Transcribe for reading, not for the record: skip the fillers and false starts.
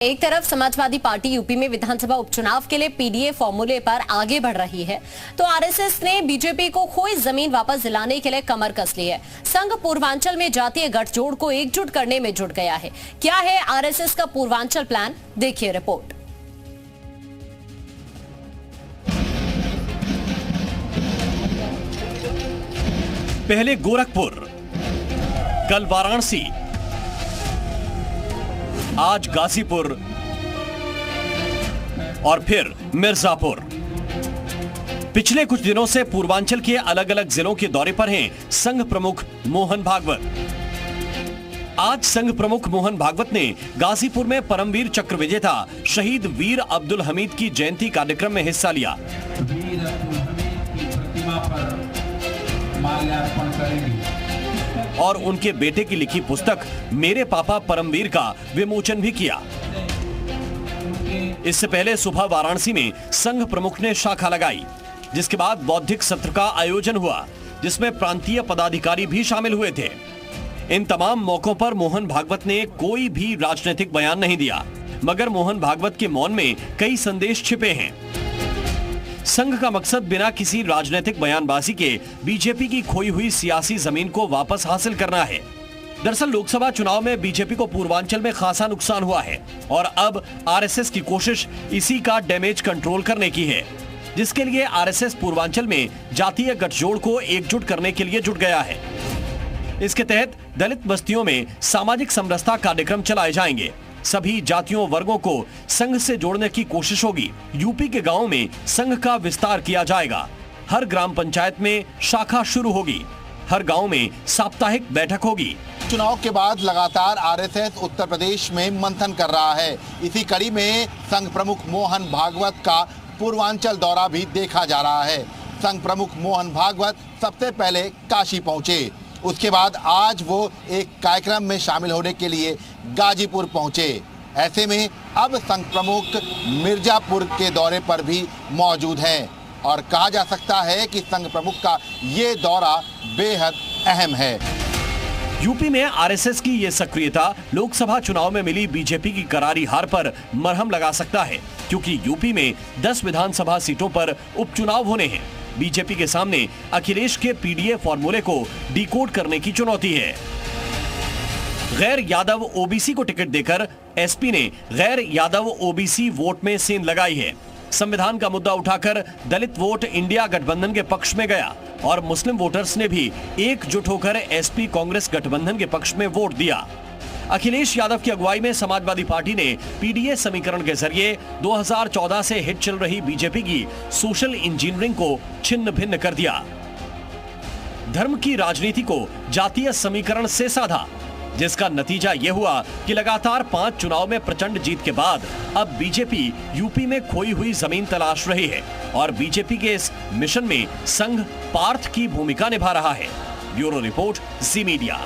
एक तरफ Samajwadi party UP में विधानसभा उपचुनाव के लिए पीडीए फॉर्मूले पर आगे बढ़ रही है, तो आरएसएस ने बीजेपी को खोई जमीन वापस दिलाने के लिए कमर कस ली है। संघ पूर्वांचल में जातीय गठजोड़ को एकजुट करने में जुट गया है। क्या है आरएसएस का पूर्वांचल प्लान, देखिए रिपोर्ट। पहले गोरखपुर, कल वाराणसी, आज गाजीपुर और फिर मिर्जापुर। पिछले कुछ दिनों से पूर्वांचल के अलग अलग जिलों के दौरे पर हैं संघ प्रमुख मोहन भागवत। आज संघ प्रमुख मोहन भागवत ने गाजीपुर में परमवीर चक्र विजेता शहीद वीर अब्दुल हमीद की जयंती कार्यक्रम में हिस्सा लिया। वीर अब्दुल हमीद की प्रतिमा पर माल्यार्पण करेंगे और उनके बेटे की लिखी पुस्तक मेरे पापा परमवीर का विमोचन भी किया। इससे पहले सुबह वाराणसी में संघ प्रमुख ने शाखा लगाई, जिसके बाद बौद्धिक सत्र का आयोजन हुआ, जिसमें प्रांतीय पदाधिकारी भी शामिल हुए थे। इन तमाम मौकों पर मोहन भागवत ने कोई भी राजनीतिक बयान नहीं दिया, मगर मोहन भागवत के मौन में कई संदेश छिपे हैं। संघ का मकसद बिना किसी राजनीतिक बयानबाजी के बीजेपी की खोई हुई सियासी जमीन को वापस हासिल करना है। दरअसल लोकसभा चुनाव में बीजेपी को पूर्वांचल में खासा नुकसान हुआ है और अब आरएसएस की कोशिश इसी का डैमेज कंट्रोल करने की है, जिसके लिए आरएसएस पूर्वांचल में जातीय गठजोड़ को एकजुट करने के लिए जुट गया है। इसके तहत दलित बस्तियों में सामाजिक समरसता कार्यक्रम चलाए जाएंगे। सभी जातियों वर्गों को संघ से जोड़ने की कोशिश होगी। यूपी के गांवों में संघ का विस्तार किया जाएगा। हर ग्राम पंचायत में शाखा शुरू होगी। हर गांव में साप्ताहिक बैठक होगी। चुनाव के बाद लगातार आरएसएस उत्तर प्रदेश में मंथन कर रहा है। इसी कड़ी में संघ प्रमुख मोहन भागवत का पूर्वांचल दौरा भी देखा जा रहा है। संघ प्रमुख मोहन भागवत सबसे पहले काशी पहुंचे, उसके बाद आज वो एक कार्यक्रम में शामिल होने के लिए गाजीपुर पहुंचे। ऐसे में अब संघ प्रमुख मिर्जापुर के दौरे पर भी मौजूद हैं और कहा जा सकता है कि संघ प्रमुख का ये दौरा बेहद अहम है। यूपी में आरएसएस की ये सक्रियता लोकसभा चुनाव में मिली बीजेपी की करारी हार पर मरहम लगा सकता है, क्योंकि यूपी में 10 विधानसभा सीटों पर उपचुनाव होने हैं। बीजेपी के सामने अखिलेश के पीडीए फॉर्मूले को डिकोड करने की चुनौती है। गैर यादव ओबीसी को टिकट देकर एसपी ने गैर यादव ओबीसी वोट में सेंध लगाई है। संविधान का मुद्दा उठाकर दलित वोट इंडिया गठबंधन के पक्ष में गया और मुस्लिम वोटर्स ने भी एकजुट होकर एसपी कांग्रेस गठबंधन के पक्ष में वोट दिया। अखिलेश यादव की अगुवाई में समाजवादी पार्टी ने पीडीए समीकरण के जरिए 2014 से हिट चल रही बीजेपी की सोशल इंजीनियरिंग को छिन्न भिन्न कर दिया। धर्म की राजनीति को जातीय समीकरण से साधा, जिसका नतीजा यह हुआ कि लगातार 5 चुनाव में प्रचंड जीत के बाद अब बीजेपी यूपी में खोई हुई जमीन तलाश रही है और बीजेपी के इस मिशन में संघ पार्थ की भूमिका निभा रहा है। ब्यूरो रिपोर्ट, जी मीडिया।